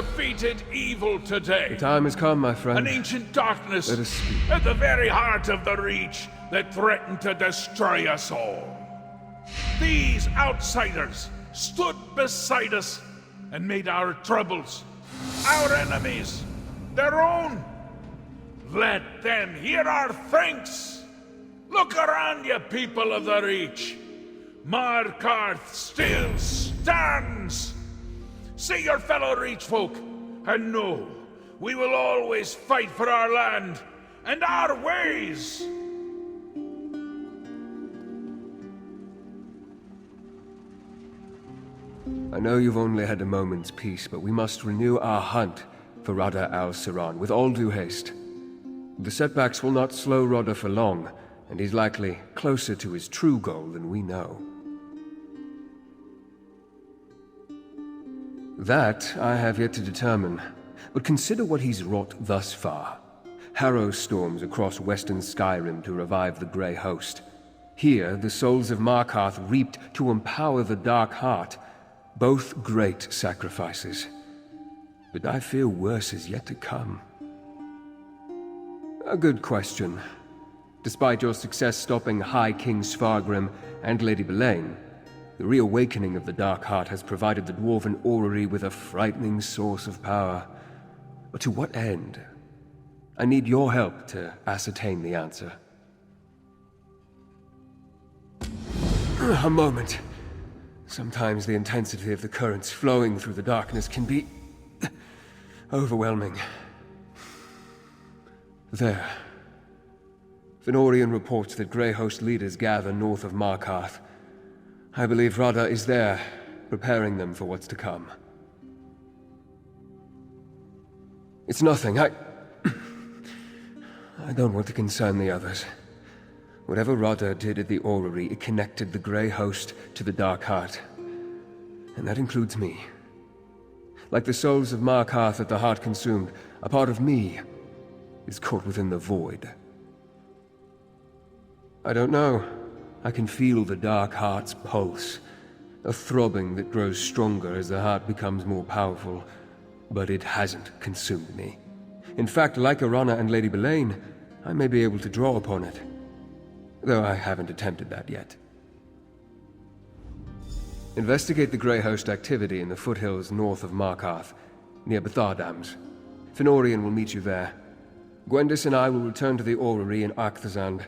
defeated evil today. The time has come, my friend. An ancient darkness Let us speak. at the very heart of the Reach that threatened to destroy us all. These outsiders stood beside us and made our troubles, our enemies, their own. Let them hear our thanks. Look around you, people of the Reach. Markarth still stands. See your fellow Reach folk, and know we will always fight for our land and our ways. I know you've only had a moment's peace, but we must renew our hunt for Rada al-Saran with all due haste. The setbacks will not slow Rada for long, and he's likely closer to his true goal than we know. That I have yet to determine, but consider what he's wrought thus far. Harrow storms across western Skyrim to revive the Grey Host. Here, the souls of Markarth reaped to empower the Dark Heart. Both great sacrifices. But I fear worse is yet to come. A good question. Despite your success stopping High King Svargrim and Lady Belain, the reawakening of the Dark Heart has provided the Dwarven Orrery with a frightening source of power. But to what end? I need your help to ascertain the answer. A moment. Sometimes the intensity of the currents flowing through the darkness can be overwhelming. There. Fëanorian reports that Grey Host leaders gather north of Markarth. I believe Rada is there, preparing them for what's to come. It's nothing. I don't want to concern the others. Whatever Rada did at the Orrery, it connected the Grey Host to the Dark Heart. And that includes me. Like the souls of Markarth that the Heart consumed, a part of me is caught within the void. I don't know. I can feel the Dark Heart's pulse, a throbbing that grows stronger as the Heart becomes more powerful, but it hasn't consumed me. In fact, like Arana and Lady Belain, I may be able to draw upon it, though I haven't attempted that yet. Investigate the Grey Host activity in the foothills north of Markarth, near Bthar-Dams. Fëanorian will meet you there. Gwendis and I will return to the Orrery in Arcthazand.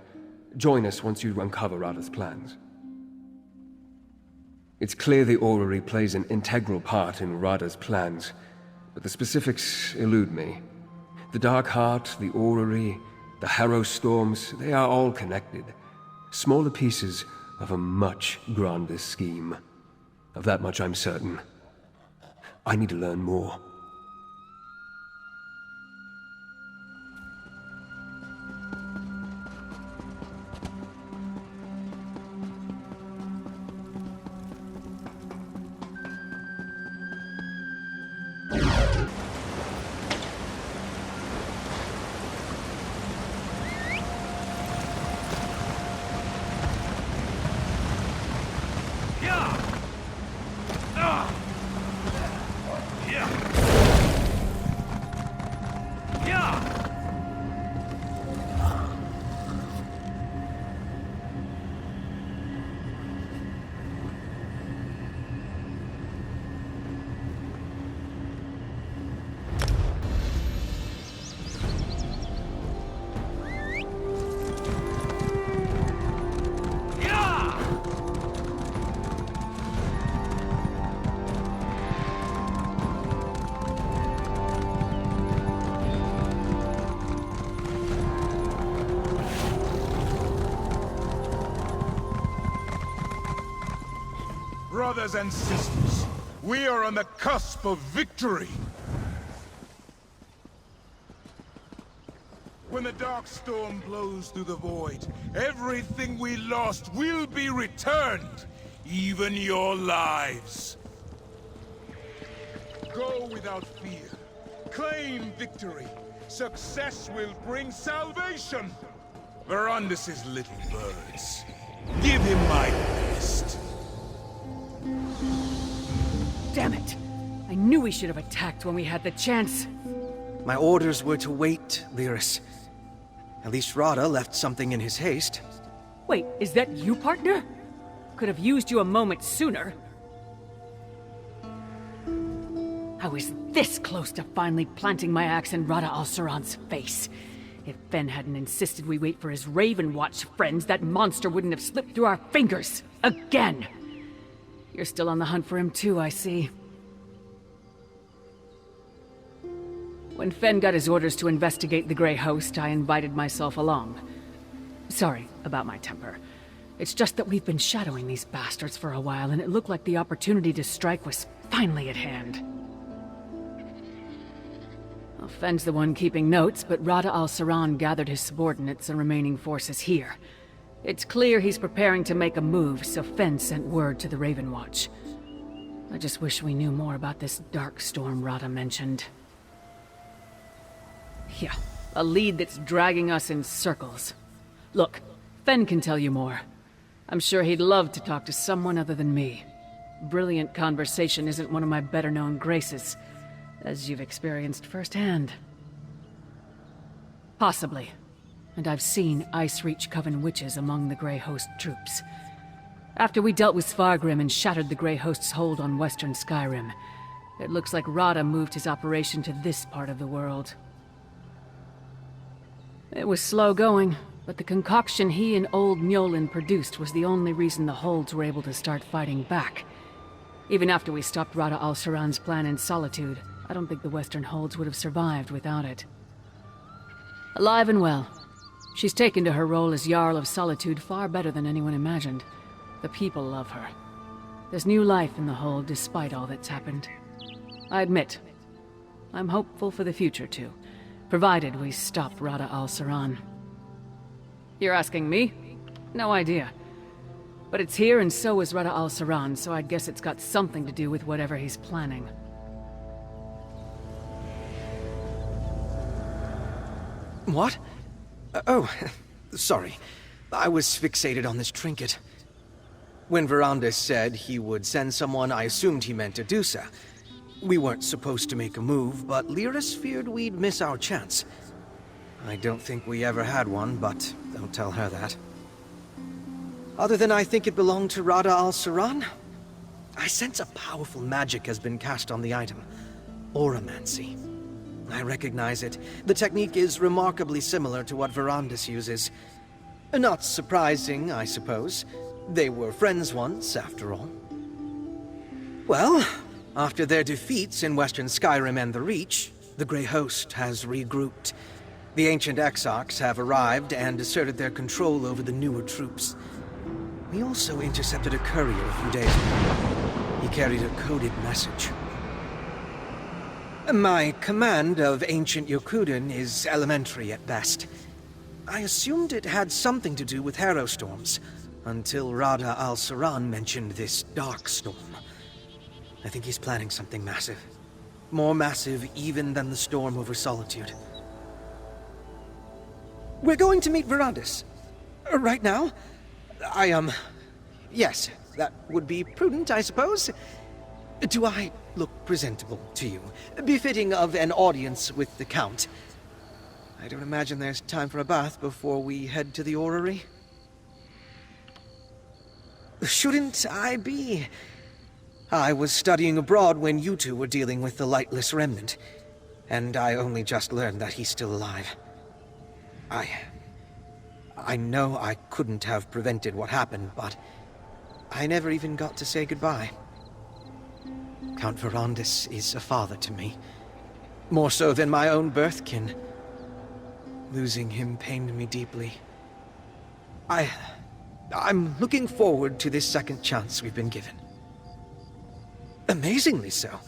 Join us once you uncover Rada's plans. It's clear the Orrery plays an integral part in Rada's plans, but the specifics elude me. The Dark Heart, the Orrery, the Harrow Storms, they are all connected. Smaller pieces of a much grander scheme. Of that much I'm certain. I need to learn more. Brothers and sisters, we are on the cusp of victory. When the dark storm blows through the void, everything we lost will be returned, even your lives. Go without fear. Claim victory. Success will bring salvation. Verandis' little birds. Give him my best. Damn it! I knew we should have attacked when we had the chance. My orders were to wait, Lyris. At least Rada left something in his haste. Wait, is that you, partner? Could have used you a moment sooner. I was this close to finally planting my axe in Rada al-Saran's face. If Fen hadn't insisted we wait for his Raven Watch friends, that monster wouldn't have slipped through our fingers. Again! You're still on the hunt for him too, I see. When Fen got his orders to investigate the Grey Host, I invited myself along. Sorry about my temper. It's just that we've been shadowing these bastards for a while, and it looked like the opportunity to strike was finally at hand. Well, Fen's the one keeping notes, but Rada al-Saran gathered his subordinates and remaining forces here. It's clear he's preparing to make a move, so Fen sent word to the Raven Watch. I just wish we knew more about this dark storm Rada mentioned. Yeah, a lead that's dragging us in circles. Look, Fen can tell you more. I'm sure he'd love to talk to someone other than me. Brilliant conversation isn't one of my better-known graces, as you've experienced firsthand. Possibly. And I've seen Ice-Reach Coven witches among the Grey Host troops. After we dealt with Svargrim and shattered the Grey Host's hold on western Skyrim, it looks like Rada moved his operation to this part of the world. It was slow going, but the concoction he and old Mjolnir produced was the only reason the holds were able to start fighting back. Even after we stopped Rada al-Saran's plan in Solitude, I don't think the western holds would have survived without it. Alive and well. She's taken to her role as Jarl of Solitude far better than anyone imagined. The people love her. There's new life in the hold despite all that's happened. I admit, I'm hopeful for the future too, provided we stop Rada al-Saran. You're asking me? No idea. But it's here and so is Rada al-Saran, so I'd guess it's got something to do with whatever he's planning. What? Oh, sorry. I was fixated on this trinket. When Verandis said he would send someone, I assumed he meant Adusa. We weren't supposed to make a move, but Lyris feared we'd miss our chance. I don't think we ever had one, but don't tell her that. Other than I think it belonged to Rada al-Saran, I sense a powerful magic has been cast on the item. Auramancy. I recognize it. The technique is remarkably similar to what Verandis uses. Not surprising, I suppose. They were friends once, after all. Well, after their defeats in Western Skyrim and the Reach, the Grey Host has regrouped. The ancient Exarchs have arrived and asserted their control over the newer troops. We also intercepted a courier a few days ago. He carried a coded message. My command of ancient Yokuden is elementary at best. I assumed it had something to do with harrow storms, until Rada al-Saran mentioned this dark storm. I think he's planning something massive. More massive even than the storm over Solitude. We're going to meet Verandis. Right now? Yes, that would be prudent, I suppose. Do I look presentable to you? Befitting of an audience with the Count? I don't imagine there's time for a bath before we head to the orrery. Shouldn't I be? I was studying abroad when you two were dealing with the Lightless Remnant, and I only just learned that he's still alive. I know I couldn't have prevented what happened, but I never even got to say goodbye. Count Verandis is a father to me, more so than my own birthkin. Losing him pained me deeply. I'm looking forward to this second chance we've been given. Amazingly so.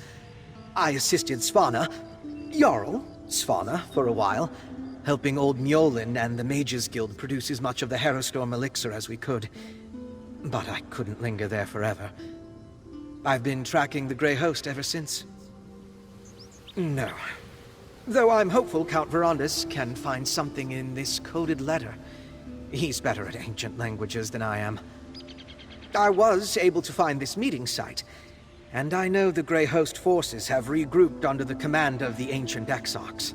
I assisted Svanna, Jarl Svanna, for a while, helping old Mjolnir and the Mages Guild produce as much of the Harrowstorm elixir as we could. But I couldn't linger there forever. I've been tracking the Grey Host ever since. No. Though I'm hopeful Count Verandis can find something in this coded letter. He's better at ancient languages than I am. I was able to find this meeting site, And I know the Grey Host forces have regrouped under the command of the ancient Exarchs.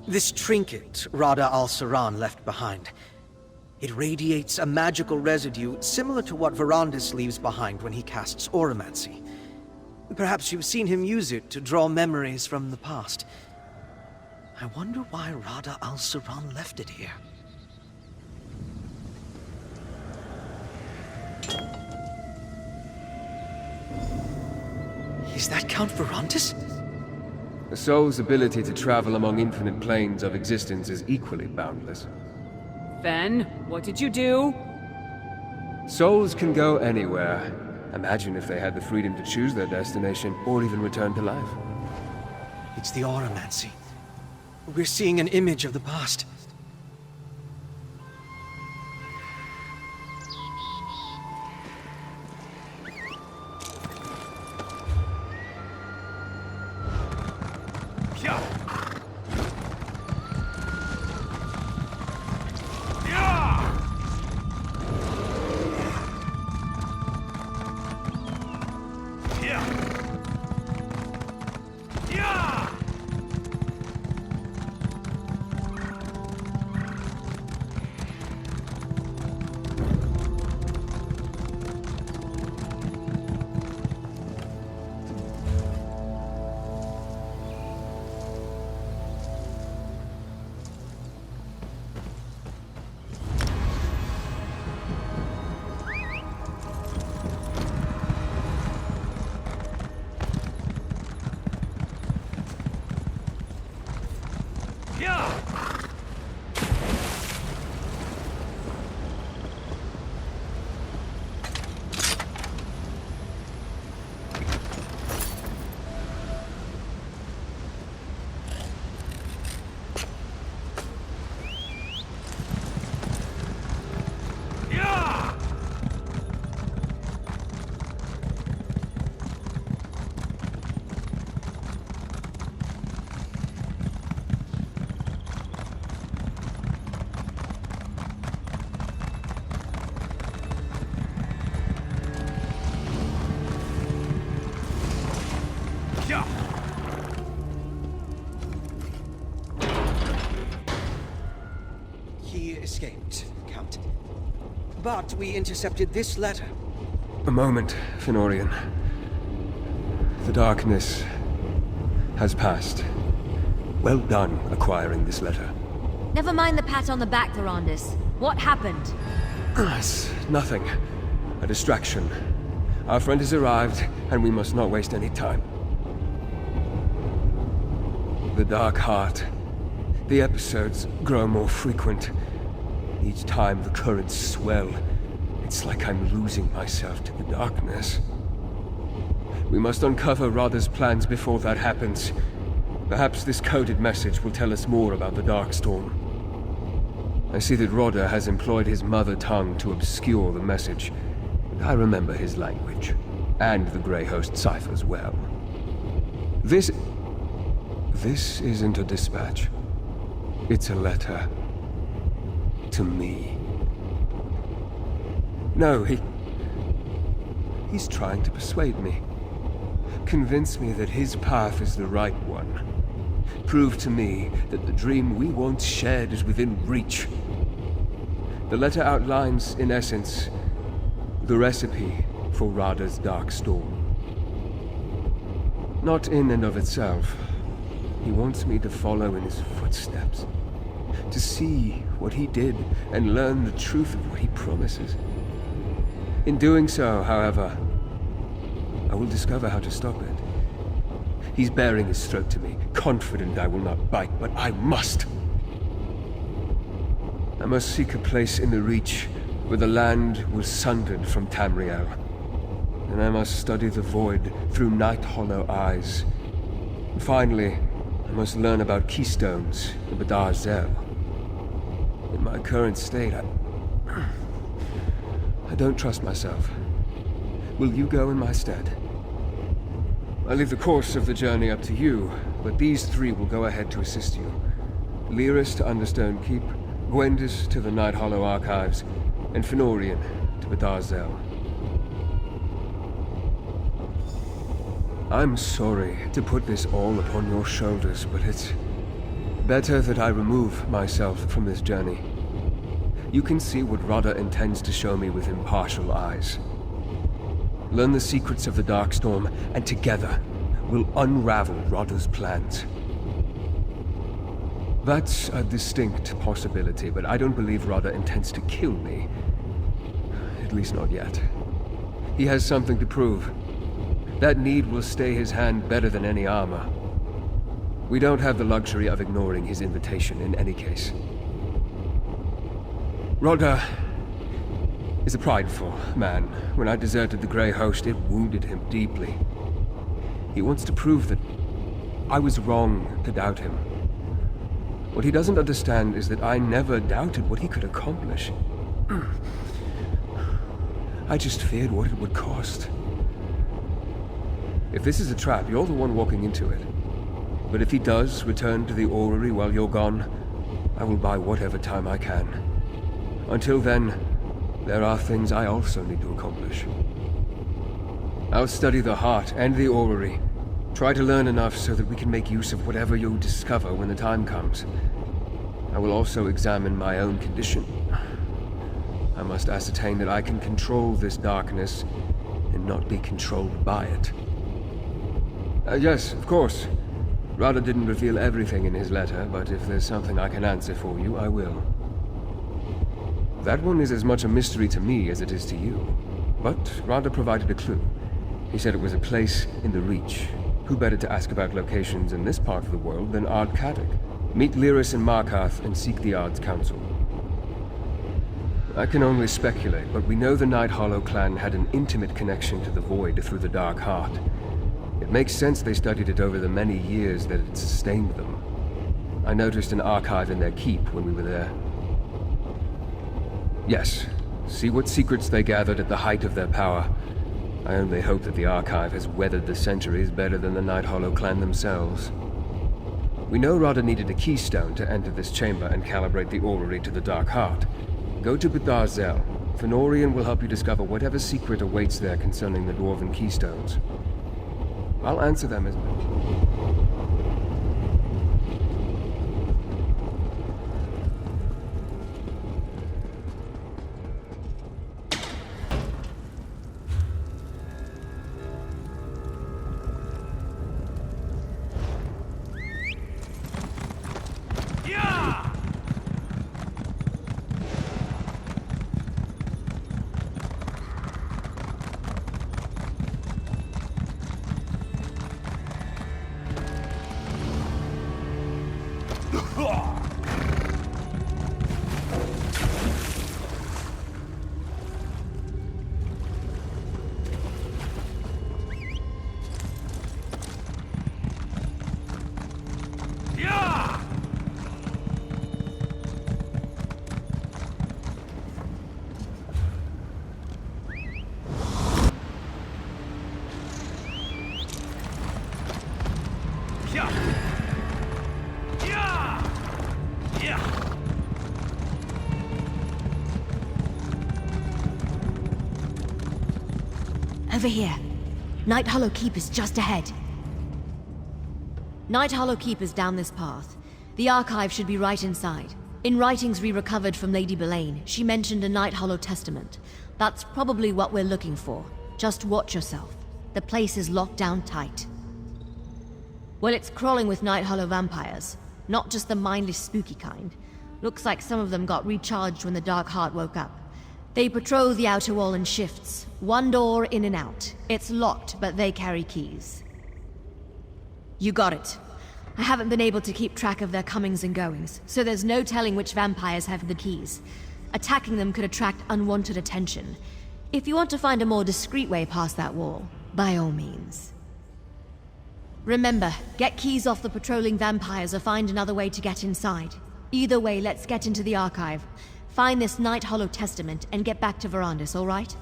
This trinket Rada al-Saran left behind. It radiates a magical residue similar to what Verandis leaves behind when he casts Auramancy. Perhaps you've seen him use it to draw memories from the past. I wonder why Rada al-Saran left it here. Is that Count Verandis? The soul's ability to travel among infinite planes of existence is equally boundless. Fen, what did you do? Souls can go anywhere. Imagine if they had the freedom to choose their destination, or even return to life. It's the Auramancy. We're seeing an image of the past. He escaped, Count. But we intercepted this letter. A moment, Fenorian. The darkness has passed. Well done acquiring this letter. Never mind the pat on the back, Verandis. What happened? It's nothing. A distraction. Our friend has arrived, and we must not waste any time. The Dark Heart. The episodes grow more frequent. Each time the currents swell, it's like I'm losing myself to the darkness. We must uncover Rada's plans before that happens. Perhaps this coded message will tell us more about the Darkstorm. I see that Rada has employed his mother tongue to obscure the message, but I remember his language, and the Grey Host ciphers well. This isn't a dispatch. It's a letter. To me. No, he's trying to persuade me. Convince me that his path is the right one. Prove to me that the dream we once shared is within reach. The letter outlines, in essence, the recipe for Rada's Darkstorm. Not in and of itself. He wants me to follow in his footsteps. To see what he did and learn the truth of what he promises. In doing so, however, I will discover how to stop it. He's baring his throat to me, confident I will not bite, but I must. I must seek a place in the Reach where the land was sundered from Tamriel. And I must study the Void through Night Hollow eyes. And finally, I must learn about keystones in Bthar-Zel. In my current state, I don't trust myself. Will you go in my stead? I leave the course of the journey up to you, but these three will go ahead to assist you. Lyris to Understone Keep, Gwendis to the Night Hollow Archives, and Fenorian to Bthar-Zel. I'm sorry to put this all upon your shoulders, but it's better that I remove myself from this journey. You can see what Rada intends to show me with impartial eyes. Learn the secrets of the Darkstorm, and together, we'll unravel Rada's plans. That's a distinct possibility, but I don't believe Rada intends to kill me. At least not yet. He has something to prove. That need will stay his hand better than any armor. We don't have the luxury of ignoring his invitation in any case. Rada is a prideful man. When I deserted the Grey Host, it wounded him deeply. He wants to prove that I was wrong to doubt him. What he doesn't understand is that I never doubted what he could accomplish. I just feared what it would cost. If this is a trap, you're the one walking into it. But if he does return to the orrery while you're gone, I will buy whatever time I can. Until then, there are things I also need to accomplish. I'll study the heart and the orrery. Try to learn enough so that we can make use of whatever you discover when the time comes. I will also examine my own condition. I must ascertain that I can control this darkness and not be controlled by it. Yes, of course. Rada didn't reveal everything in his letter, but if there's something I can answer for you, I will. That one is as much a mystery to me as it is to you. But Rada provided a clue. He said it was a place in the Reach. Who better to ask about locations in this part of the world than Ard Kaddock? Meet Lyris and Markarth and seek the Ard's counsel. I can only speculate, but we know the Night Hollow clan had an intimate connection to the Void through the Dark Heart. It makes sense they studied it over the many years that it sustained them. I noticed an archive in their keep when we were there. Yes, see what secrets they gathered at the height of their power. I only hope that the archive has weathered the centuries better than the Night Hollow clan themselves. We know Rada needed a keystone to enter this chamber and calibrate the orrery to the Dark Heart. Go to Bthar-Zel. Fenorian will help you discover whatever secret awaits there concerning the Dwarven keystones. I'll answer them as Over here. Night Hollow Keep is just ahead. Night Hollow Keep is down this path. The archive should be right inside. In writings we recovered from Lady Belaine, she mentioned a Night Hollow testament. That's probably what we're looking for. Just watch yourself. The place is locked down tight. Well, it's crawling with Night Hollow vampires. Not just the mindless, spooky kind. Looks like some of them got recharged when the Dark Heart woke up. They patrol the outer wall in shifts. One door in and out. It's locked, but they carry keys. You got it. I haven't been able to keep track of their comings and goings, so there's no telling which vampires have the keys. Attacking them could attract unwanted attention. If you want to find a more discreet way past that wall, by all means. Remember, get keys off the patrolling vampires or find another way to get inside. Either way, let's get into the archive. Find this Night Hollow testament and get back to Verandis, all right?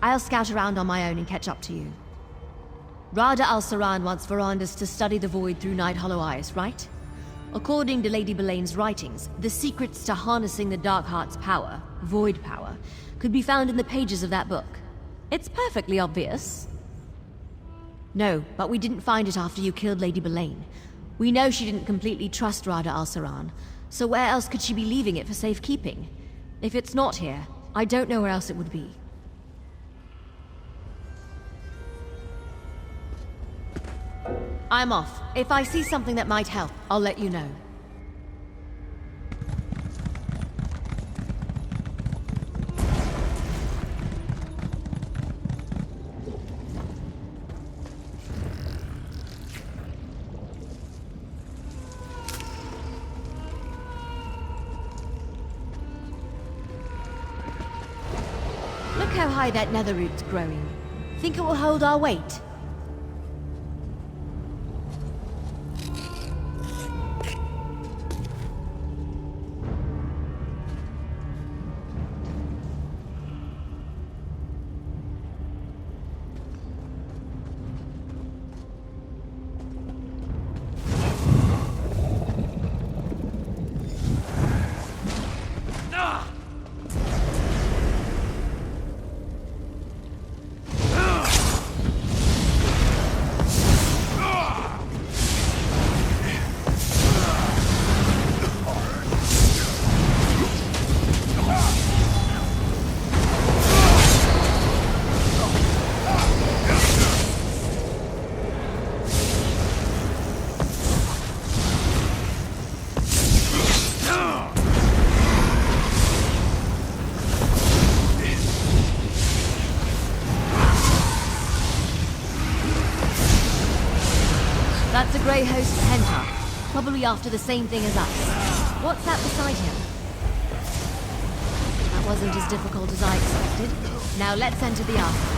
I'll scout around on my own and catch up to you. Rada al-Saran wants Verandis to study the Void through Night Hollow eyes, right? According to Lady Belaine's writings, the secrets to harnessing the Dark Heart's power, Void power, could be found in the pages of that book. It's perfectly obvious. No, but we didn't find it after you killed Lady Belain. We know she didn't completely trust Rada al-Saran, so where else could she be leaving it for safekeeping? If it's not here, I don't know where else it would be. I'm off. If I see something that might help, I'll let you know. Look how high that nether root's growing. Think it will hold our weight? That's a grey host Penta. Probably after the same thing as us. What's that beside him? That wasn't as difficult as I expected. Now let's enter the archive.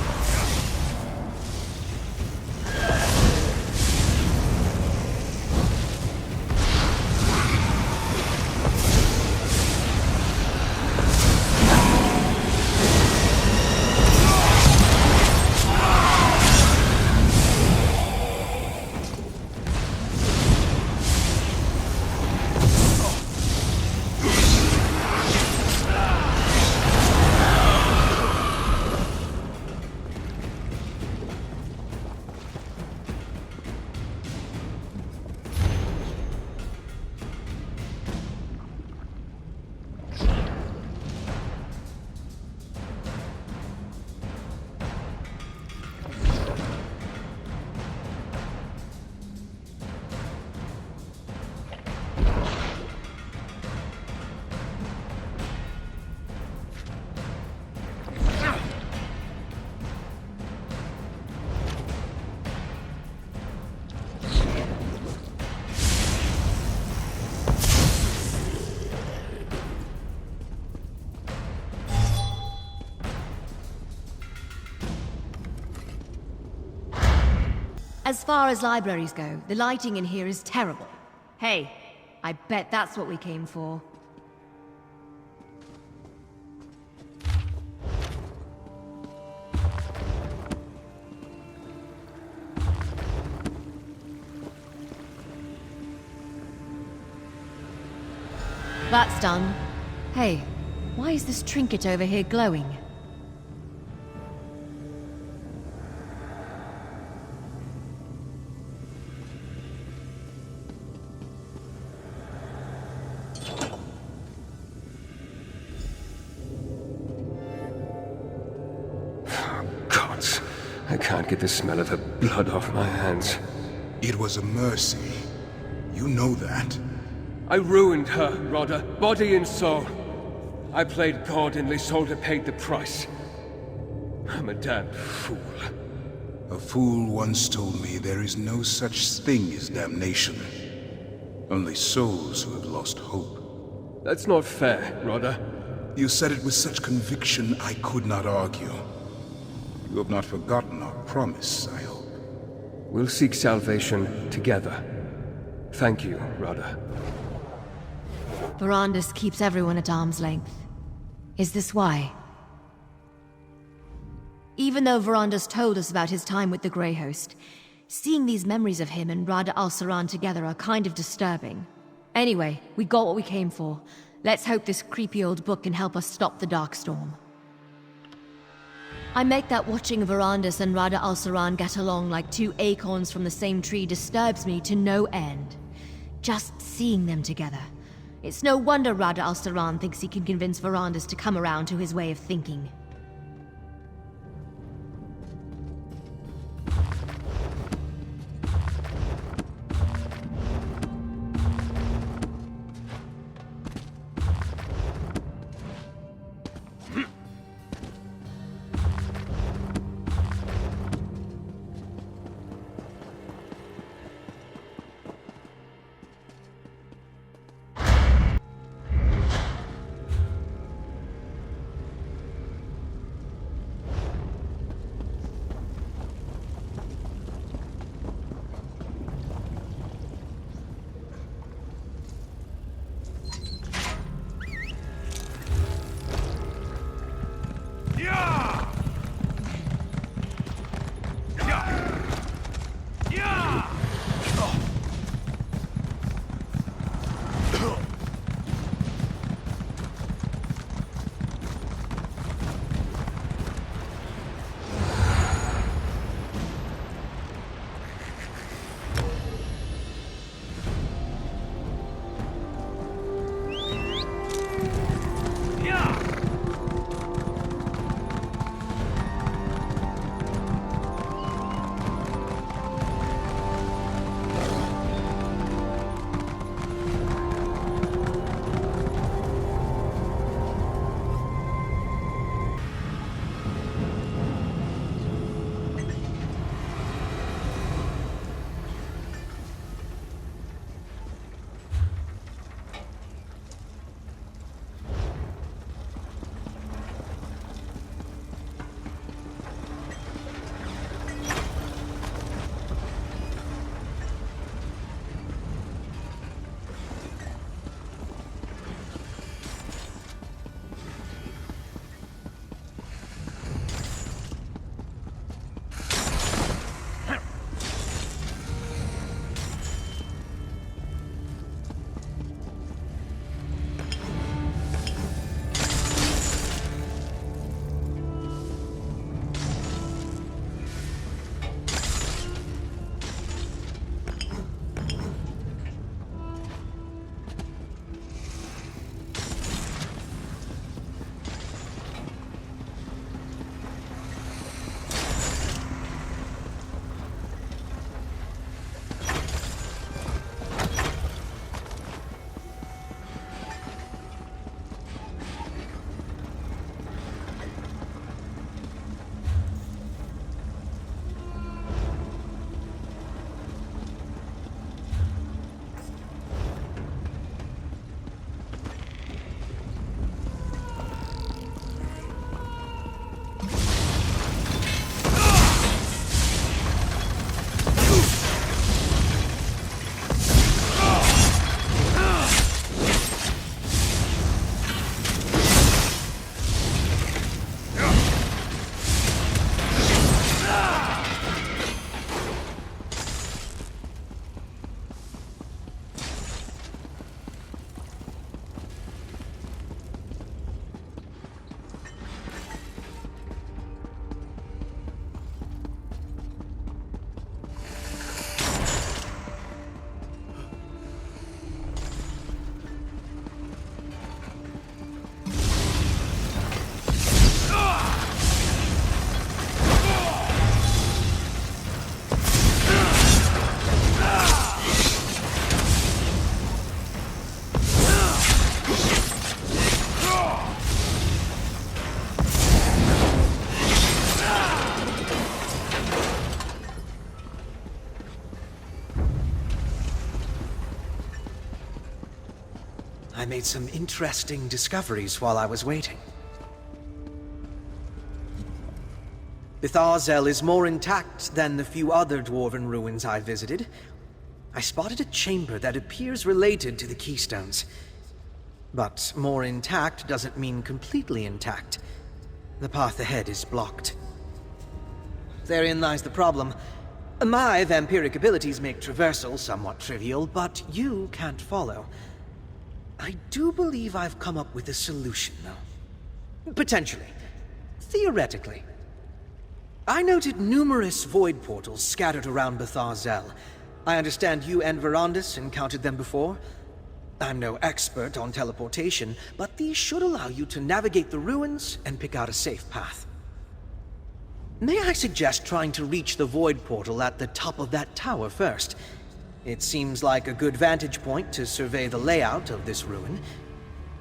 As far as libraries go, the lighting in here is terrible. Hey, I bet that's what we came for. That's done. Hey, why is this trinket over here glowing? I can't get the smell of her blood off my hands. It was a mercy. You know that. I ruined her, Rada, body and soul. I played God and Lysolda paid the price. I'm a damned fool. A fool once told me there is no such thing as damnation. Only souls who have lost hope. That's not fair, Rada. You said it with such conviction I could not argue. You have not forgotten our promise, I hope. We'll seek salvation together. Thank you, Rada. Verandis keeps everyone at arm's length. Is this why? Even though Verandis told us about his time with the Grey Host, seeing these memories of him and Rada al-Saran together are kind of disturbing. Anyway, we got what we came for. Let's hope this creepy old book can help us stop the Dark Storm. I make that watching Verandis and Rada al-Saran get along like two acorns from the same tree disturbs me to no end. Just seeing them together. It's no wonder Rada al-Saran thinks he can convince Verandis to come around to his way of thinking. I made some interesting discoveries while I was waiting. Bthar-Zel is more intact than the few other dwarven ruins I visited. I spotted a chamber that appears related to the Keystones. But more intact doesn't mean completely intact. The path ahead is blocked. Therein lies the problem. My vampiric abilities make traversal somewhat trivial, but you can't follow. I do believe I've come up with a solution, though. Potentially. Theoretically. I noted numerous void portals scattered around Bthar-Zel. I understand you and Verandis encountered them before. I'm no expert on teleportation, but these should allow you to navigate the ruins and pick out a safe path. May I suggest trying to reach the void portal at the top of that tower first? It seems like a good vantage point to survey the layout of this ruin.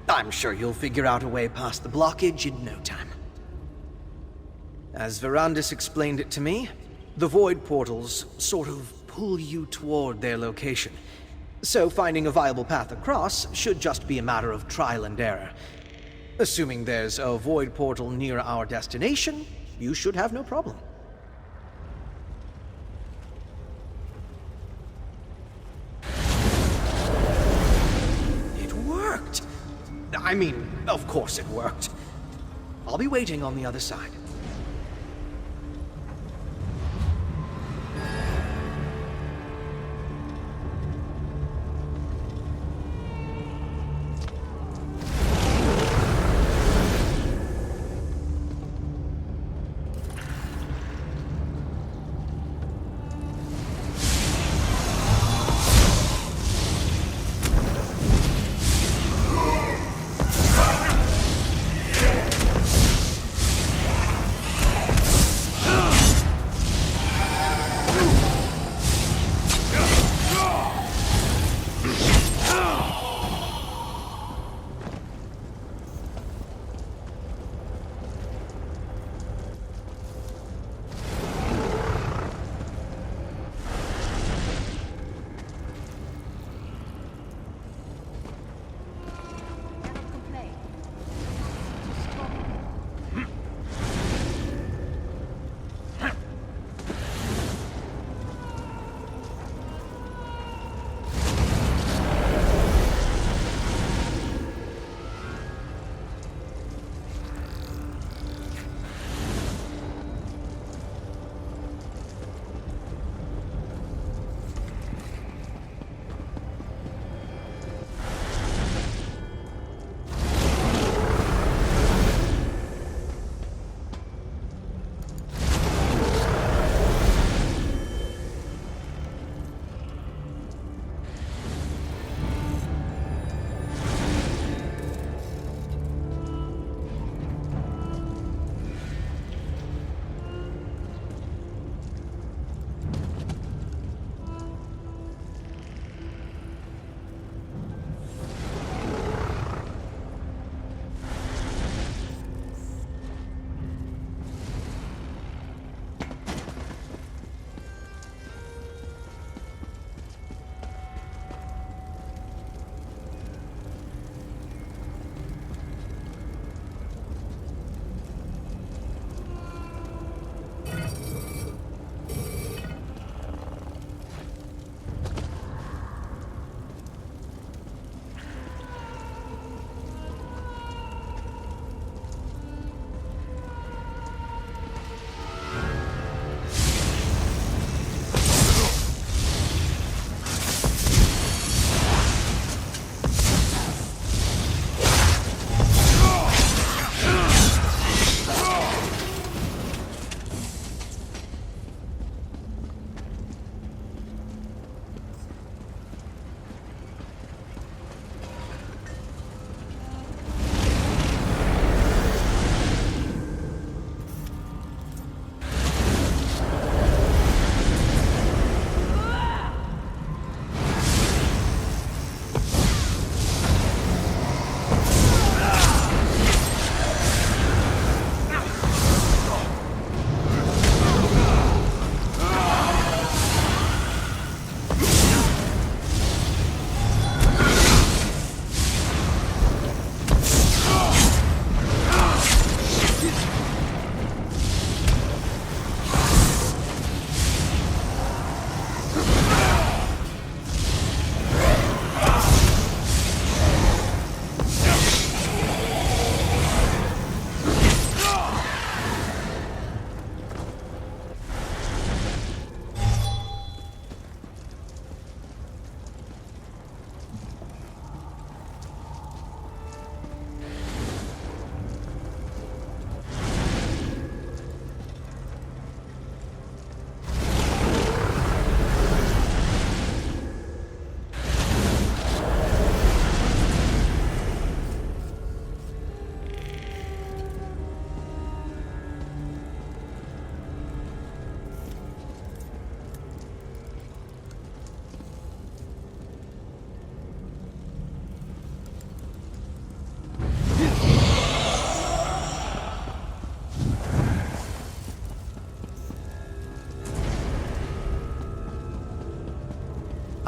I'm sure you'll figure out a way past the blockage in no time. As Verandis explained it to me, the void portals sort of pull you toward their location. So finding a viable path across should just be a matter of trial and error. Assuming there's a void portal near our destination, you should have no problem. It worked! I mean, of course it worked. I'll be waiting on the other side.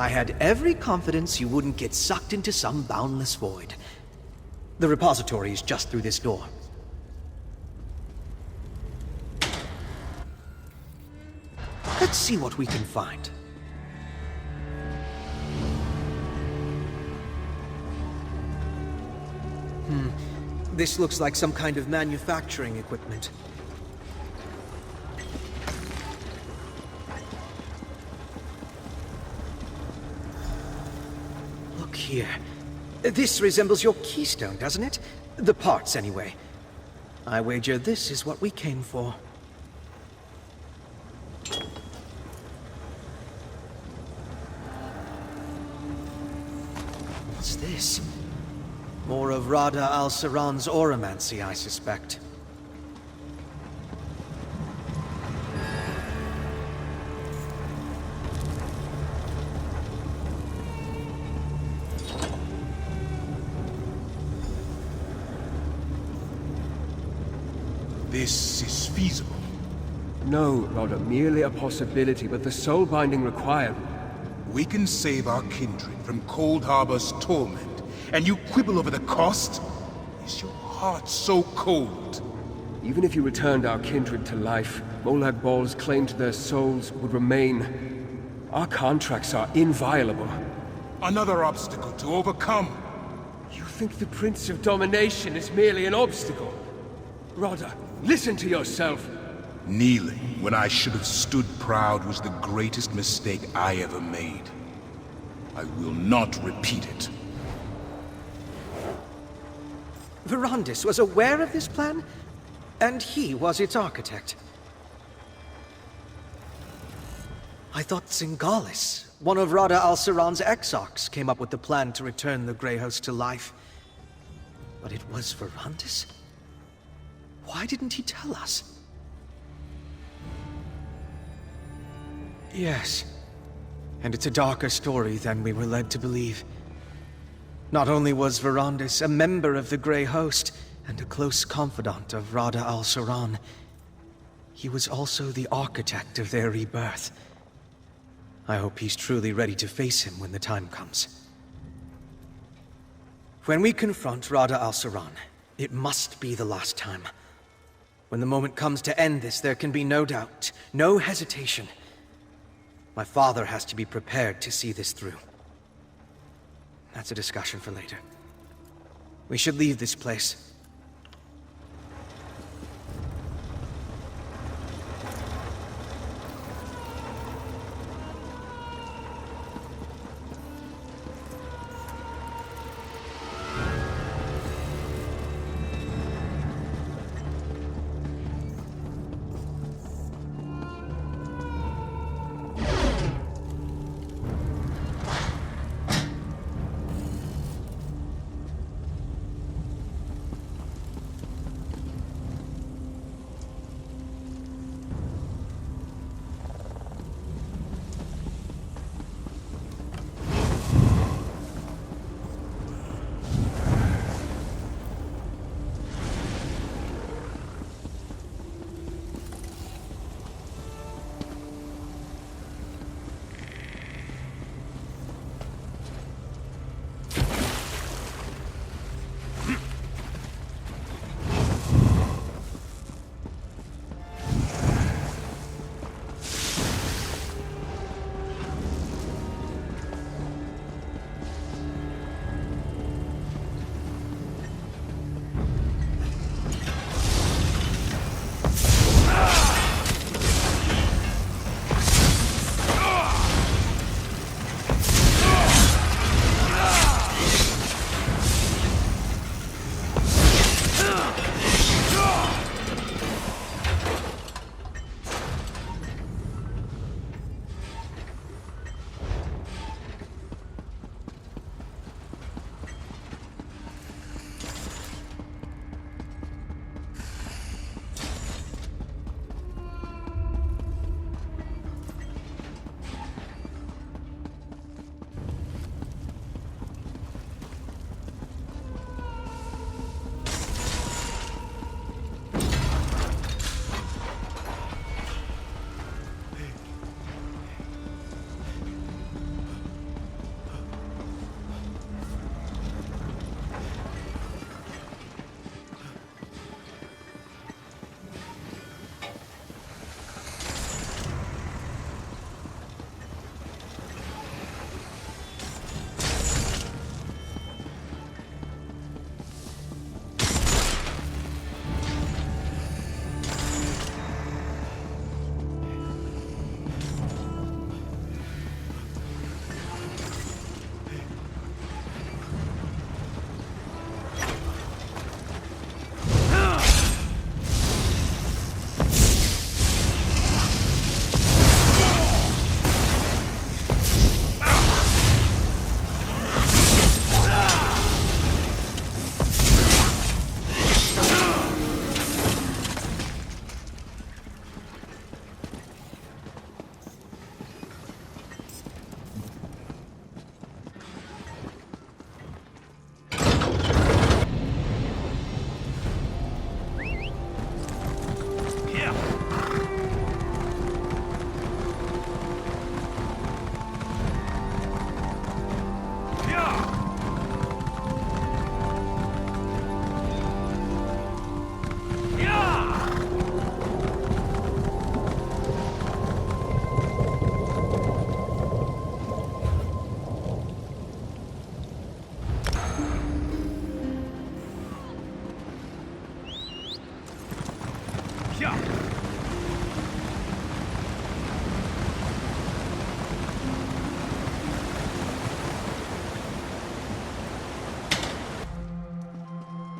I had every confidence you wouldn't get sucked into some boundless void. The repository is just through this door. Let's see what we can find. This looks like some kind of manufacturing equipment. Look here. This resembles your keystone, doesn't it? The parts, anyway. I wager this is what we came for. What's this? More of Rada al-Saran's oromancy, I suspect. This is feasible. No, Rada, merely a possibility, but the soul binding required. We can save our kindred from Cold Harbor's torment, and you quibble over the cost? Is your heart so cold? Even if you returned our kindred to life, Molag Bal's claim to their souls would remain. Our contracts are inviolable. Another obstacle to overcome. You think the Prince of Domination is merely an obstacle? Rada, listen to yourself. Kneeling when I should have stood proud was the greatest mistake I ever made. I will not repeat it. Verandis was aware of this plan, and he was its architect. I thought Singalis, one of Rada al-Saran's exarchs, came up with the plan to return the Grey Host to life. But it was Verandis? Why didn't he tell us? Yes, and it's a darker story than we were led to believe. Not only was Verandis a member of the Grey Host and a close confidant of Rada al-Saran, he was also the architect of their rebirth. I hope he's truly ready to face him when the time comes. When we confront Rada al-Saran, it must be the last time. When the moment comes to end this, there can be no doubt, no hesitation. My father has to be prepared to see this through. That's a discussion for later. We should leave this place.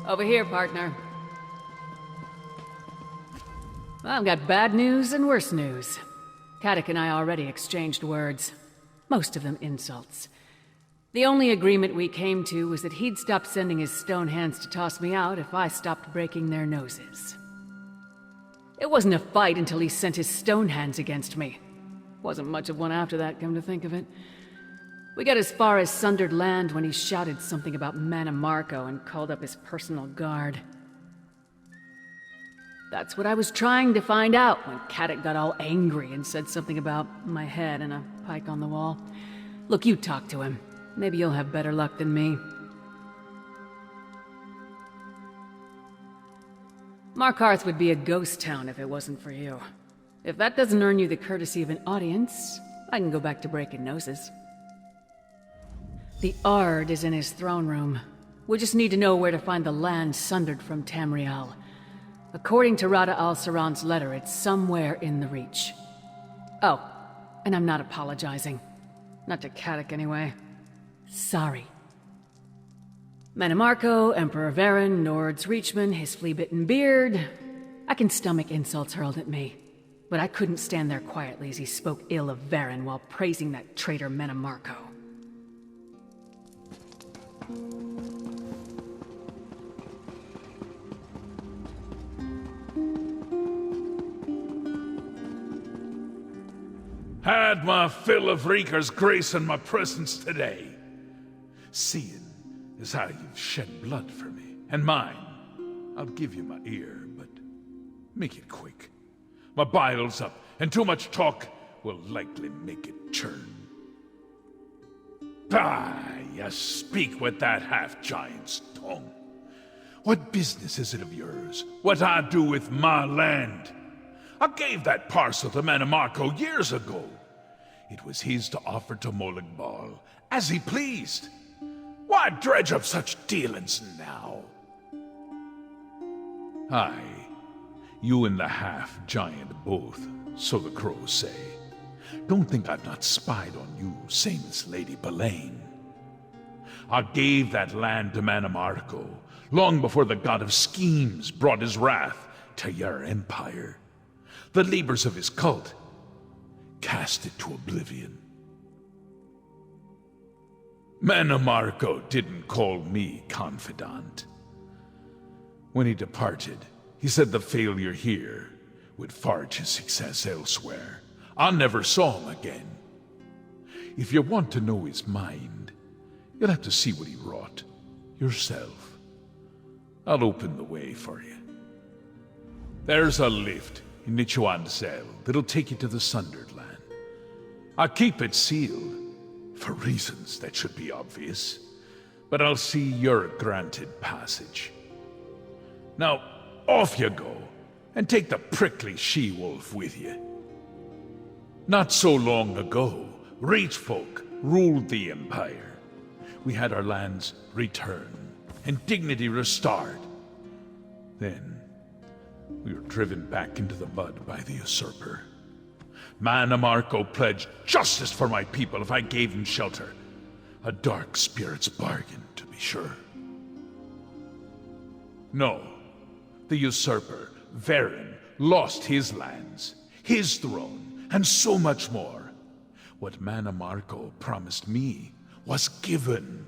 Over here, partner. Well, I've got bad news and worse news. Kadok and I already exchanged words. Most of them insults. The only agreement we came to was that he'd stop sending his stone hands to toss me out if I stopped breaking their noses. It wasn't a fight until he sent his stone hands against me. Wasn't much of one after that, come to think of it. We got as far as Sundered Land when he shouted something about Manamarco and called up his personal guard. That's what I was trying to find out when Kadok got all angry and said something about my head and a pike on the wall. Look, you talk to him. Maybe you'll have better luck than me. Markarth would be a ghost town if it wasn't for you. If that doesn't earn you the courtesy of an audience, I can go back to breaking noses. The Ard is in his throne room. We just need to know where to find the land sundered from Tamriel. According to Rada al-Saran's letter, it's somewhere in the Reach. Oh, and I'm not apologizing. Not to Kadok, anyway. Sorry. Manamarco, Emperor Varen, Nord's Reachman, his flea-bitten beard. I can stomach insults hurled at me. But I couldn't stand there quietly as he spoke ill of Varen while praising that traitor Manamarco. Had my fill of Reeker's grace in my presence today. Seeing is how you've shed blood for me. And mine, I'll give you my ear, but make it quick. My bile's up, and too much talk will likely make it churn. You speak with that half-giant's tongue. What business is it of yours? What I do with my land? I gave that parcel to Manamarco years ago. It was his to offer to Moligbal, as he pleased. Why dredge up such dealings now? Aye, you and the half-giant both, so the crows say. Don't think I've not spied on you, same as Lady Belain. I gave that land to Manamarco, long before the god of schemes brought his wrath to your empire. The labors of his cult cast it to oblivion. Manamarco didn't call me confidant. When he departed, he said the failure here would forge his success elsewhere. I never saw him again. If you want to know his mind, you'll have to see what he wrought yourself. I'll open the way for you. There's a lift in Bthar-Zel that'll take you to the Sundered Land. I keep it sealed, for reasons that should be obvious, but I'll see you're granted passage. Now, off you go, and take the prickly she-wolf with you. Not so long ago, Reach folk ruled the Empire. We had our lands returned, and dignity restored. Then, we were driven back into the mud by the usurper. Manamarco pledged justice for my people if I gave him shelter. A dark spirit's bargain, to be sure. No, the usurper, Varen, lost his lands, his throne, and so much more. What Manamarco promised me was given.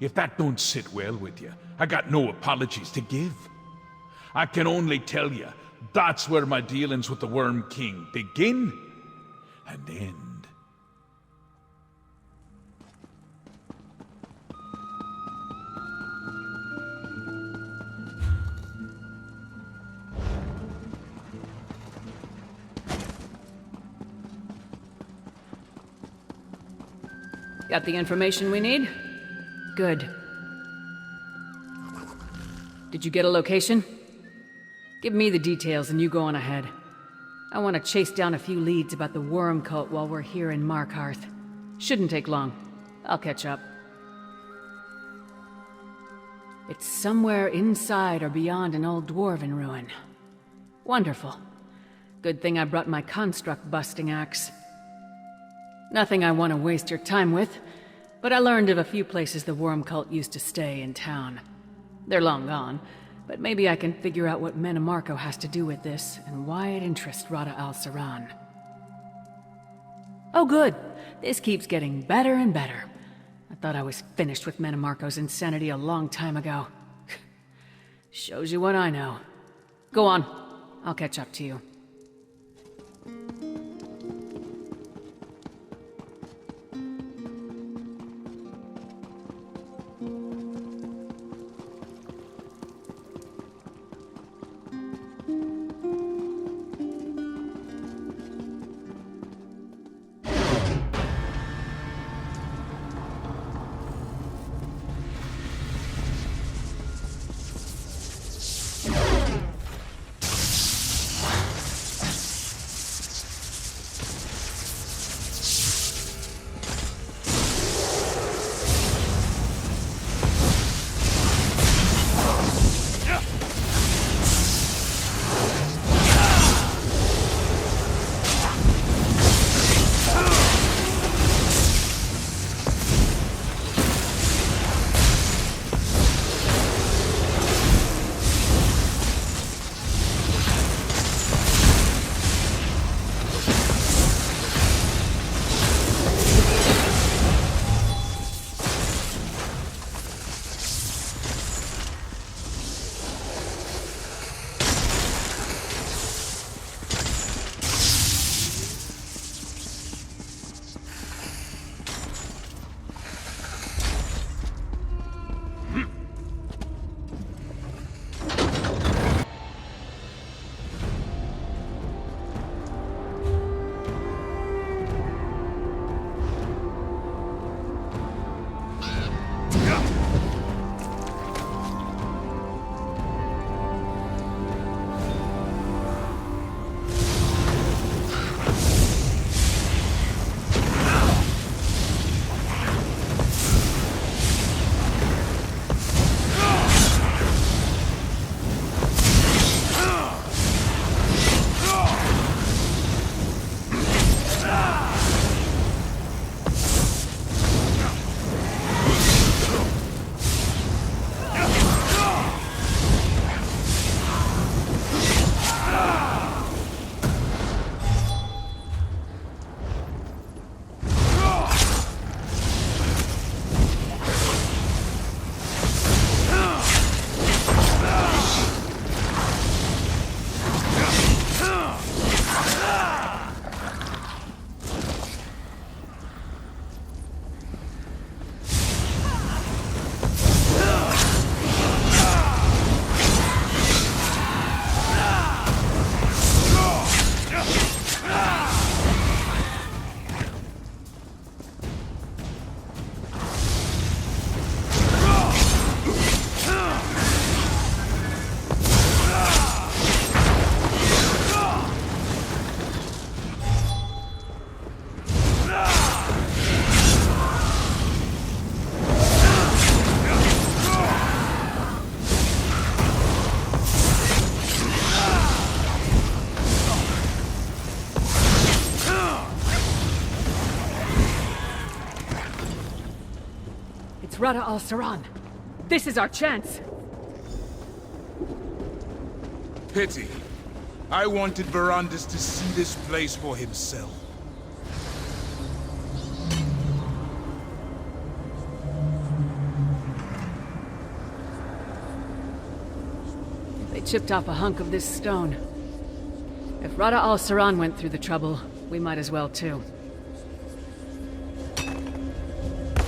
If that don't sit well with you, I got no apologies to give. I can only tell you, that's where my dealings with the Worm King begin and end. Got the information we need? Good. Did you get a location? Give me the details and you go on ahead. I want to chase down a few leads about the worm cult while we're here in Markarth. Shouldn't take long. I'll catch up. It's somewhere inside or beyond an old dwarven ruin. Wonderful. Good thing I brought my construct busting axe. Nothing I want to waste your time with, but I learned of a few places the worm cult used to stay in town. They're long gone, but maybe I can figure out what Markarth has to do with this, and why it interests Rada al-Saran. Oh good, this keeps getting better and better. I thought I was finished with Markarth's insanity a long time ago. Shows you what I know. Go on, I'll catch up to you. It's Rada al-Saran. This is our chance. Pity. I wanted Verandis to see this place for himself. They chipped off a hunk of this stone. If Rada al-Saran went through the trouble, we might as well too.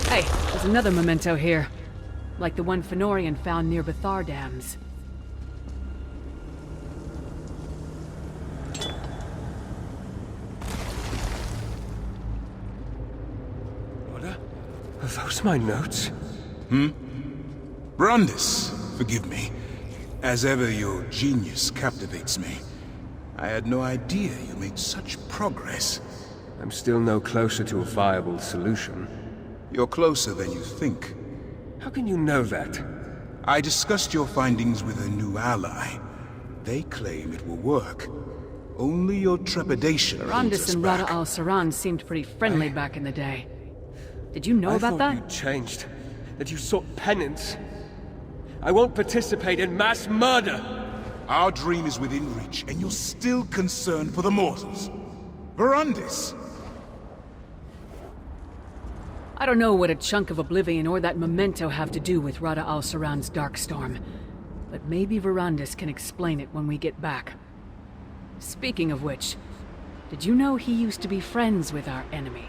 Hey, there's another memento here. Like the one Fenorian found near Bthar Dams. Rada? Are those my notes? Verandis, forgive me. As ever, your genius captivates me. I had no idea you made such progress. I'm still no closer to a viable solution. You're closer than you think. How can you know that? I discussed your findings with a new ally. They claim it will work. Only your trepidation holds Verandis us and back. Rada al-Saran seemed pretty friendly back in the day. Did you know about I that? thought you changed. That you sought penance. I won't participate in mass murder! Our dream is within reach, and you're still concerned for the mortals. Verandis! I don't know what a chunk of oblivion or that memento have to do with Rada al-Saran's Darkstorm, but maybe Verandis can explain it when we get back. Speaking of which, did you know he used to be friends with our enemy?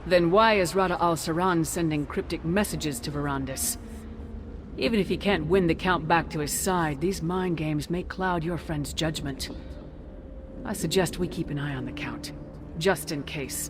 Then why is Rada al-Saran sending cryptic messages to Verandis? Even if he can't win the Count back to his side, these mind games may cloud your friend's judgment. I suggest we keep an eye on the Count, just in case.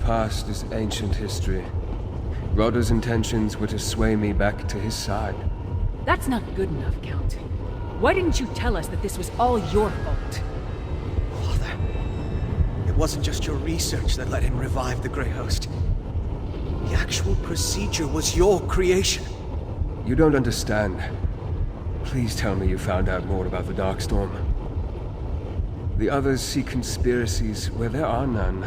Past is ancient history. Rada's intentions were to sway me back to his side. That's not good enough, Count. Why didn't you tell us that this was all your fault? Father, it wasn't just your research that let him revive the Grey Host. The actual procedure was your creation. You don't understand. Please tell me you found out more about the Darkstorm. The others see conspiracies where there are none.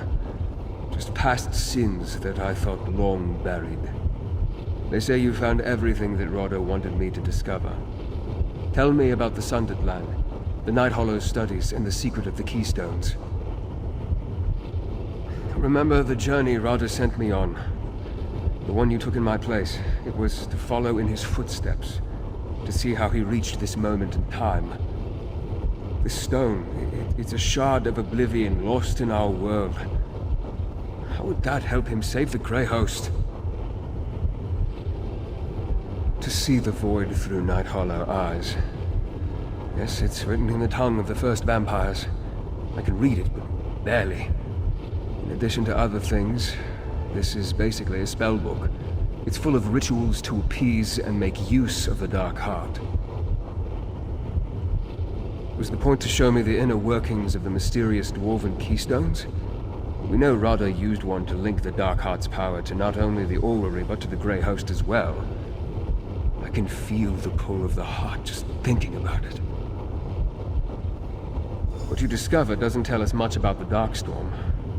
Just past sins that I thought long buried. They say you found everything that Rada wanted me to discover. Tell me about the Sundered Land, the Night Hollow studies, and the secret of the Keystones. Remember the journey Rada sent me on? The one you took in my place. It was to follow in his footsteps, to see how he reached this moment in time. This stone, it's a shard of oblivion lost in our world. How would that help him save the Grey Host? To see the void through Night Hollow eyes. Yes, it's written in the tongue of the first vampires. I can read it, but barely. In addition to other things, this is basically a spell book. It's full of rituals to appease and make use of the Dark Heart. Was the point to show me the inner workings of the mysterious dwarven keystones? We know Rada used one to link the Dark Heart's power to not only the orrery, but to the Grey Host as well. I can feel the pull of the heart just thinking about it. What you discover doesn't tell us much about the Darkstorm,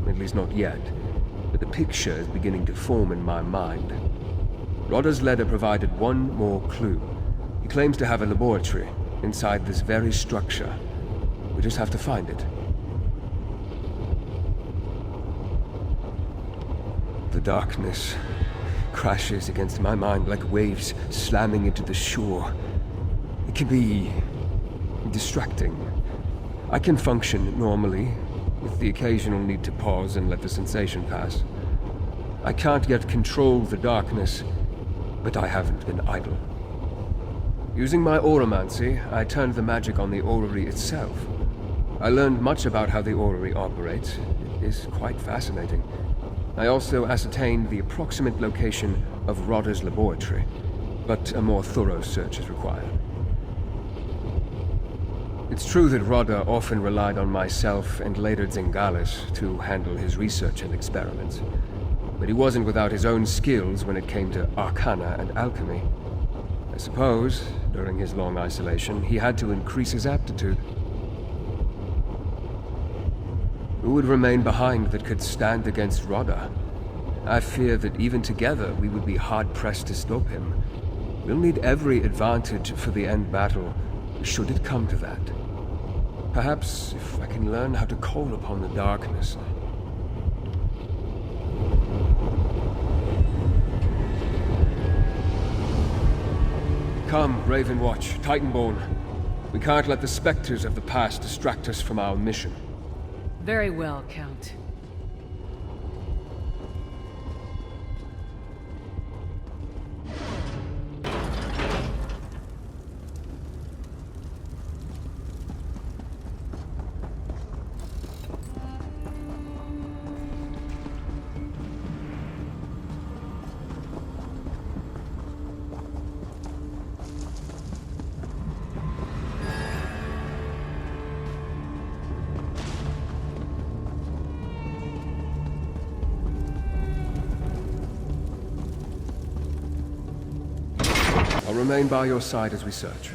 at least not yet, but the picture is beginning to form in my mind. Rada's letter provided one more clue. He claims to have a laboratory inside this very structure. We just have to find it. The darkness crashes against my mind like waves slamming into the shore. It can be distracting. I can function normally, with the occasional need to pause and let the sensation pass. I can't yet control the darkness, but I haven't been idle. Using my auramancy, I turned the magic on the orrery itself. I learned much about how the orrery operates. It is quite fascinating. I also ascertained the approximate location of Rada's laboratory, but a more thorough search is required. It's true that Rada often relied on myself and later Zingalis to handle his research and experiments, but he wasn't without his own skills when it came to arcana and alchemy. I suppose, during his long isolation, he had to increase his aptitude. Who would remain behind that could stand against Rada? I fear that even together we would be hard-pressed to stop him. We'll need every advantage for the end battle, should it come to that. Perhaps if I can learn how to call upon the darkness. Come, Ravenwatch, Titanborn. We can't let the specters of the past distract us from our mission. Very well, Count. I'll remain by your side as we search.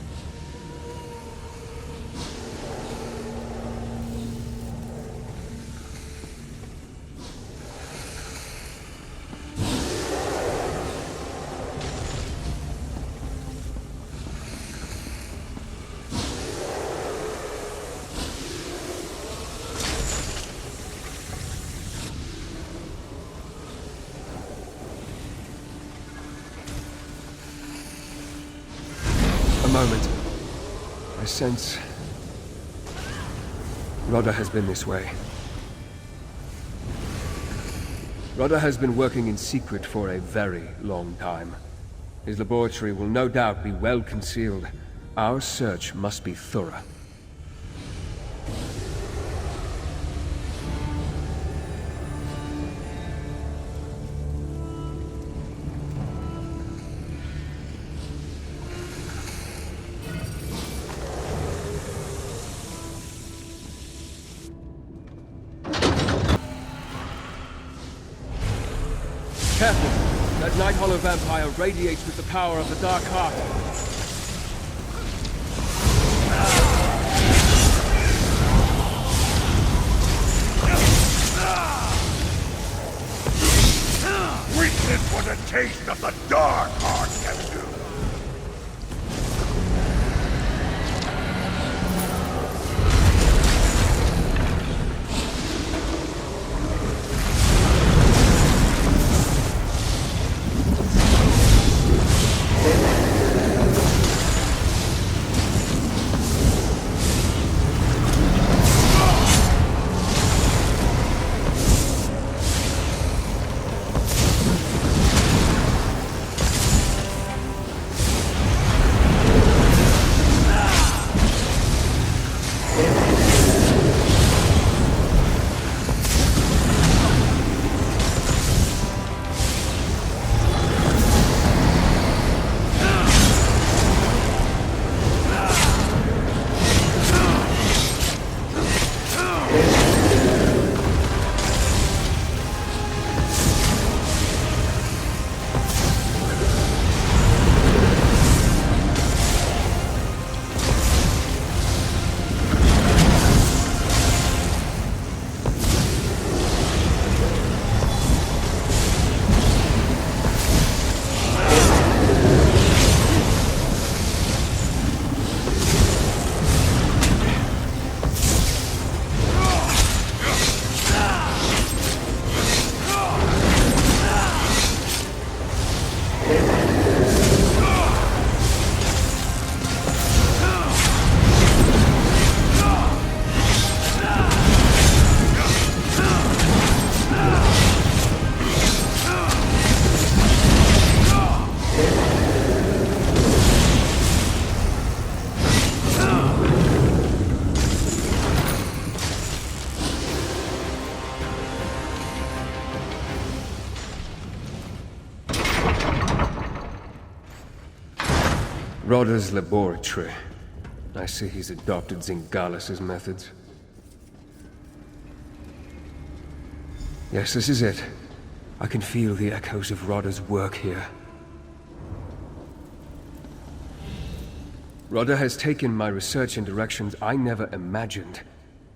Moment. I sense Rada has been this way. Rada has been working in secret for a very long time. His laboratory will no doubt be well concealed. Our search must be thorough. Careful! That Night Hollow vampire radiates with the power of the Dark Heart. Witness what a taste of the Dark Heart can do! Rada's laboratory. I see he's adopted Zingalis's methods. Yes, this is it. I can feel the echoes of Rada's work here. Rada has taken my research in directions I never imagined.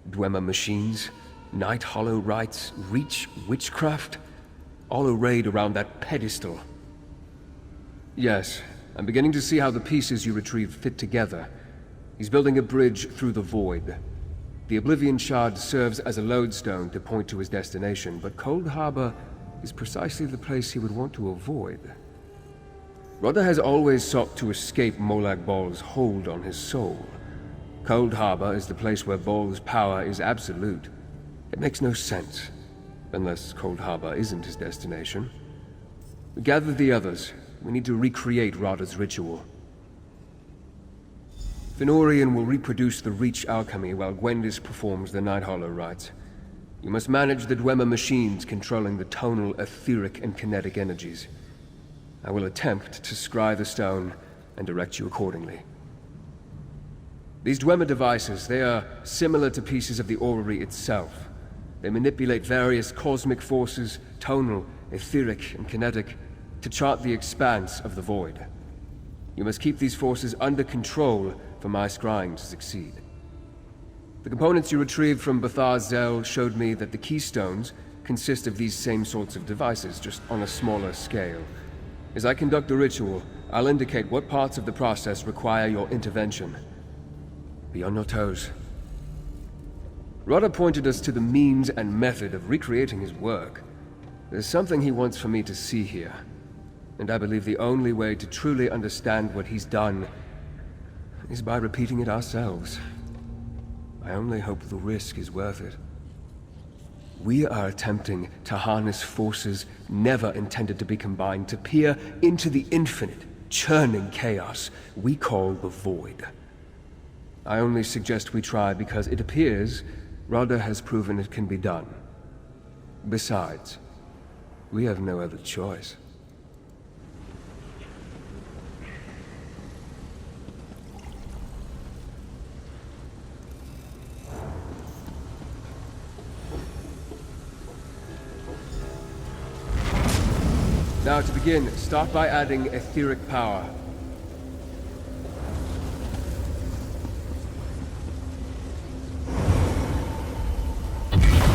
Dwemer machines, Night Hollow rites, Reach witchcraft, all arrayed around that pedestal. Yes, I'm beginning to see how the pieces you retrieved fit together. He's building a bridge through the void. The Oblivion Shard serves as a lodestone to point to his destination, but Cold Harbor is precisely the place he would want to avoid. Rada has always sought to escape Molag Bal's hold on his soul. Cold Harbor is the place where Bal's power is absolute. It makes no sense, unless Cold Harbor isn't his destination. Gather the others. We need to recreate Rada's ritual. Fenorian will reproduce the Reach alchemy while Gwendis performs the Night Hollow rites. You must manage the Dwemer machines controlling the tonal, etheric, and kinetic energies. I will attempt to scry the stone and direct you accordingly. These Dwemer devices, they are similar to pieces of the orrery itself. They manipulate various cosmic forces, tonal, etheric, and kinetic, to chart the expanse of the void. You must keep these forces under control for my scrying to succeed. The components you retrieved from Bthar-Zel showed me that the keystones consist of these same sorts of devices, just on a smaller scale. As I conduct the ritual, I'll indicate what parts of the process require your intervention. Be on your toes. Rada pointed us to the means and method of recreating his work. There's something he wants for me to see here. And I believe the only way to truly understand what he's done is by repeating it ourselves. I only hope the risk is worth it. We are attempting to harness forces never intended to be combined, to peer into the infinite, churning chaos we call the Void. I only suggest we try because it appears Rada has proven it can be done. Besides, we have no other choice. Now to begin, start by adding etheric power.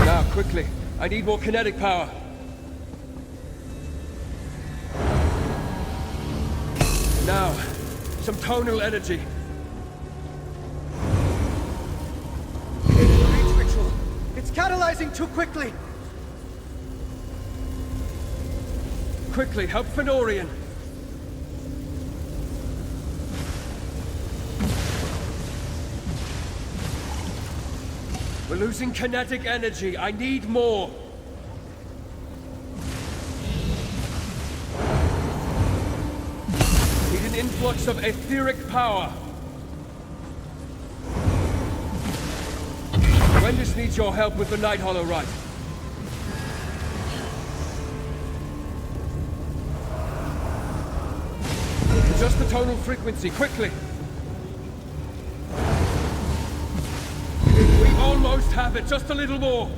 Now, quickly. I need more kinetic power. Now, some tonal energy. Reach ritual. It's catalyzing too quickly. Quickly, help Fenorian. We're losing kinetic energy. I need more. Need an influx of etheric power. Verandis needs your help with the Night Hollow Rite. Adjust the tonal frequency, quickly. We almost have it, just a little more.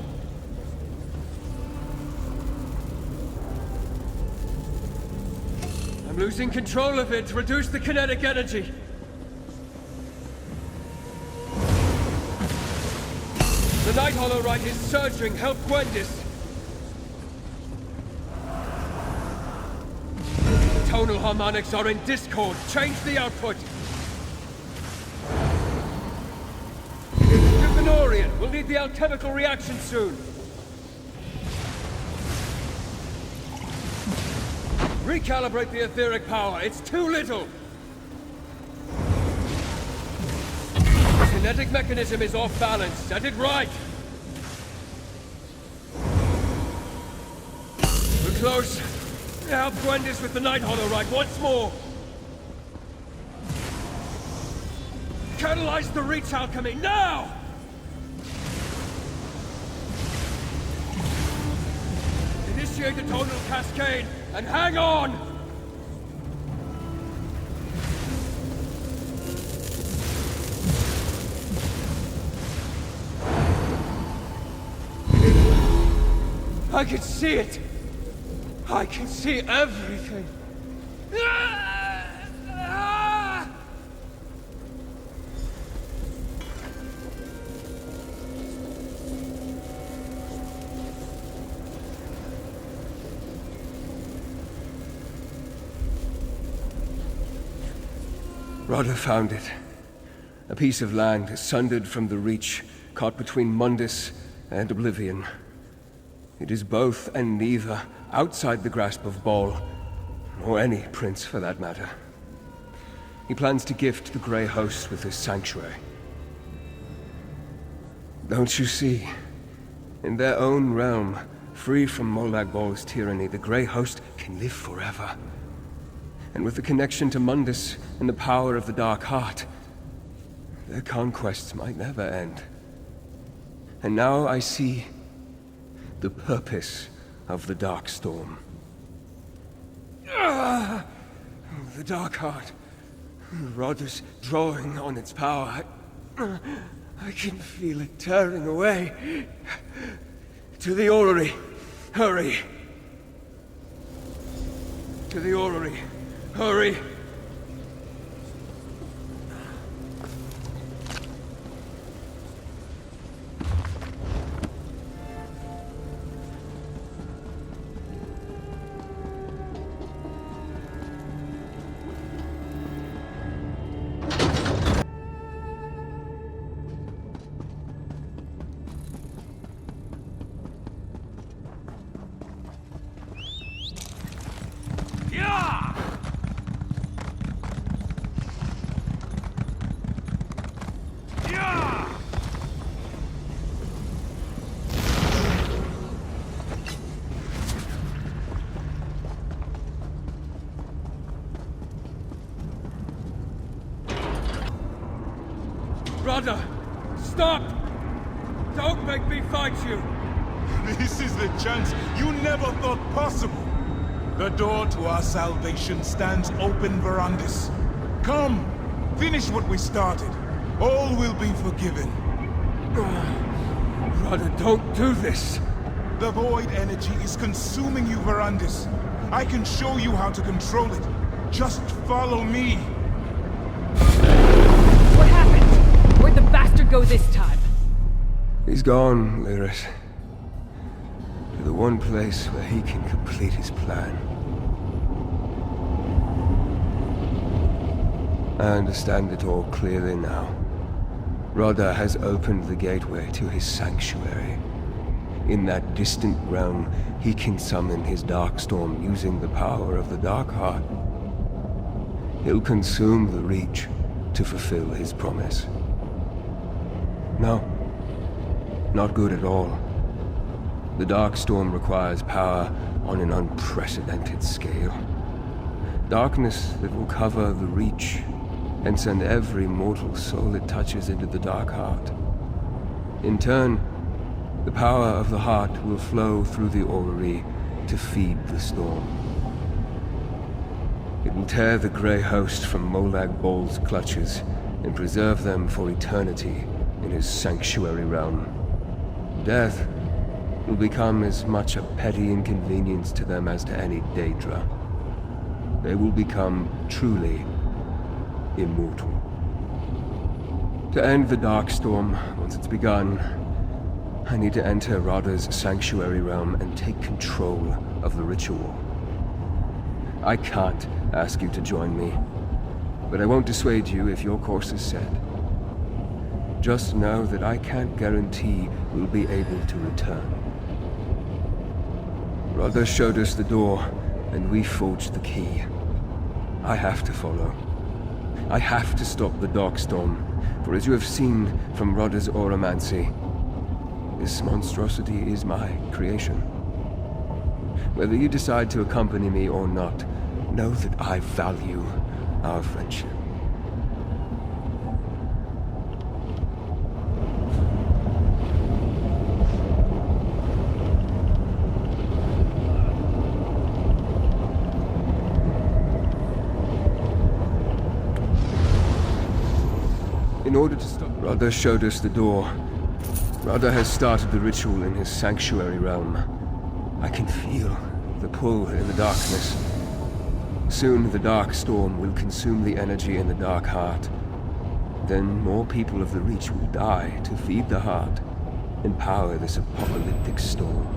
I'm losing control of it. Reduce the kinetic energy. The Night Hollow Rite is surging. Help Verandis. Tonal harmonics are in discord. Change the output. Fenorian, we'll need the alchemical reaction soon. Recalibrate the etheric power. It's too little. The kinetic mechanism is off balance. Set it right. We're close. Help Verandis with the Night Hollow Rite once more. Catalyze the Reach alchemy now! Initiate the tonal cascade and hang on! I can see it! I can see everything! Rada found it. A piece of land sundered from the Reach, caught between Mundus and Oblivion. It is both and neither, outside the grasp of Bhaal, or any prince for that matter. He plans to gift the Grey Host with his sanctuary. Don't you see? In their own realm, free from Molag Baal's tyranny, the Grey Host can live forever. And with the connection to Mundus and the power of the Dark Heart, their conquests might never end. And now I see the purpose of the Dark Storm. The Dark Heart. Rada's drawing on its power. I can feel it tearing away. To the orrery. Hurry. To the orrery. Hurry. Rada! Stop! Don't make me fight you! This is the chance you never thought possible. The door to our salvation stands open, Verandis. Come, finish what we started. All will be forgiven. Rada, don't do this! The void energy is consuming you, Verandis. I can show you how to control it. Just follow me. What happened? Where'd the bastard go this time? He's gone, Lyris. To the one place where he can complete his plan. I understand it all clearly now. Rada has opened the gateway to his sanctuary. In that distant realm, he can summon his Darkstorm using the power of the Darkheart. He'll consume the Reach to fulfill his promise. No, not good at all. The Darkstorm requires power on an unprecedented scale. Darkness that will cover the Reach and send every mortal soul it touches into the Darkheart. In turn, the power of the Heart will flow through the orrery to feed the storm. It will tear the Grey Host from Molag Bol's clutches and preserve them for eternity in his sanctuary realm. Death will become as much a petty inconvenience to them as to any Daedra. They will become truly immortal. To end the Darkstorm, once it's begun, I need to enter Rada's sanctuary realm and take control of the ritual. I can't ask you to join me, but I won't dissuade you if your course is set. Just know that I can't guarantee we'll be able to return. Rada showed us the door, and we forged the key. I have to follow. I have to stop the Darkstorm, for as you have seen from Rada's auramancy, this monstrosity is my creation. Whether you decide to accompany me or not, know that I value our friendship. In order to stop, Rada showed us the door. Rada has started the ritual in his sanctuary realm. I can feel the pull in the darkness. Soon the Darkstorm will consume the energy in the Darkheart. Then more people of the Reach will die to feed the Heart and power this apocalyptic storm.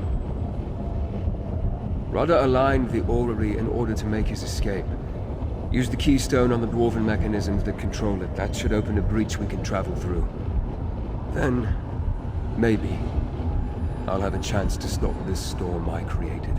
Rada aligned the orrery in order to make his escape. Use the keystone on the dwarven mechanisms that control it. That should open a breach we can travel through. Then, maybe, I'll have a chance to stop this storm I created.